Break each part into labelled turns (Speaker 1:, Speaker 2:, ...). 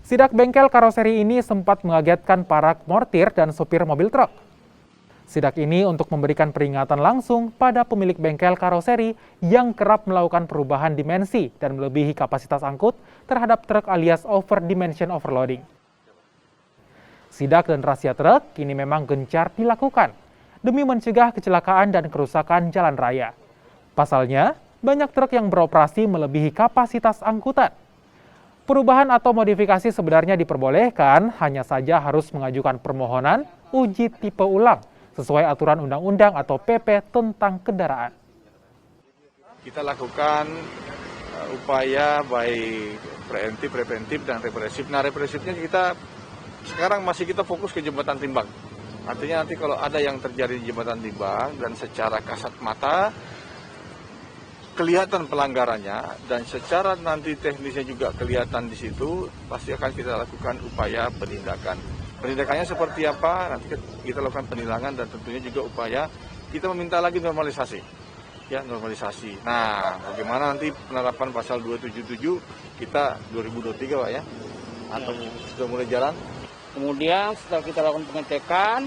Speaker 1: Sidak bengkel karoseri ini sempat mengagetkan para mortir dan sopir mobil truk. Sidak ini untuk memberikan peringatan langsung pada pemilik bengkel karoseri yang kerap melakukan perubahan dimensi dan melebihi kapasitas angkut terhadap truk alias over dimension overloading. Sidak dan razia truk kini memang gencar dilakukan demi mencegah kecelakaan dan kerusakan jalan raya. Pasalnya, banyak truk yang beroperasi melebihi kapasitas angkutan. Perubahan atau modifikasi sebenarnya diperbolehkan, hanya saja harus mengajukan permohonan uji tipe ulang sesuai aturan undang-undang atau PP tentang kendaraan.
Speaker 2: Kita lakukan upaya baik preventif dan represif. Nah, represifnya kita sekarang masih kita fokus ke jembatan timbang. Artinya nanti kalau ada yang terjadi di jembatan timbang dan secara kasat mata kelihatan pelanggarannya dan secara nanti teknisnya juga kelihatan di situ, pasti akan kita lakukan upaya penindakan. Penindakannya seperti apa? Nanti kita lakukan penilangan dan tentunya juga upaya kita meminta lagi normalisasi. Ya, normalisasi. Nah, bagaimana nanti penerapan pasal 277 kita 2023 Pak ya? Atau sudah mulai jalan?
Speaker 3: Kemudian setelah kita lakukan pengecekan,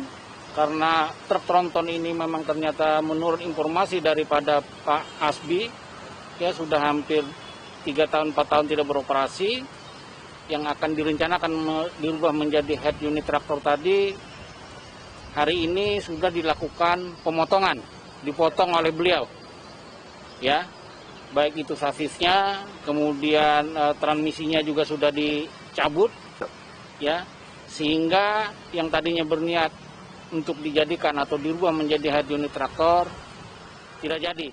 Speaker 3: karena truk tronton ini memang ternyata menurut informasi daripada Pak Asbi, ya sudah hampir 3 tahun, 4 tahun tidak beroperasi, yang akan direncanakan dirubah menjadi head unit traktor tadi, hari ini sudah dilakukan pemotongan, dipotong oleh beliau. Ya, baik itu sasisnya, kemudian transmisinya juga sudah dicabut, ya, sehingga yang tadinya berniat untuk dijadikan atau dirubah menjadi head unit traktor tidak jadi.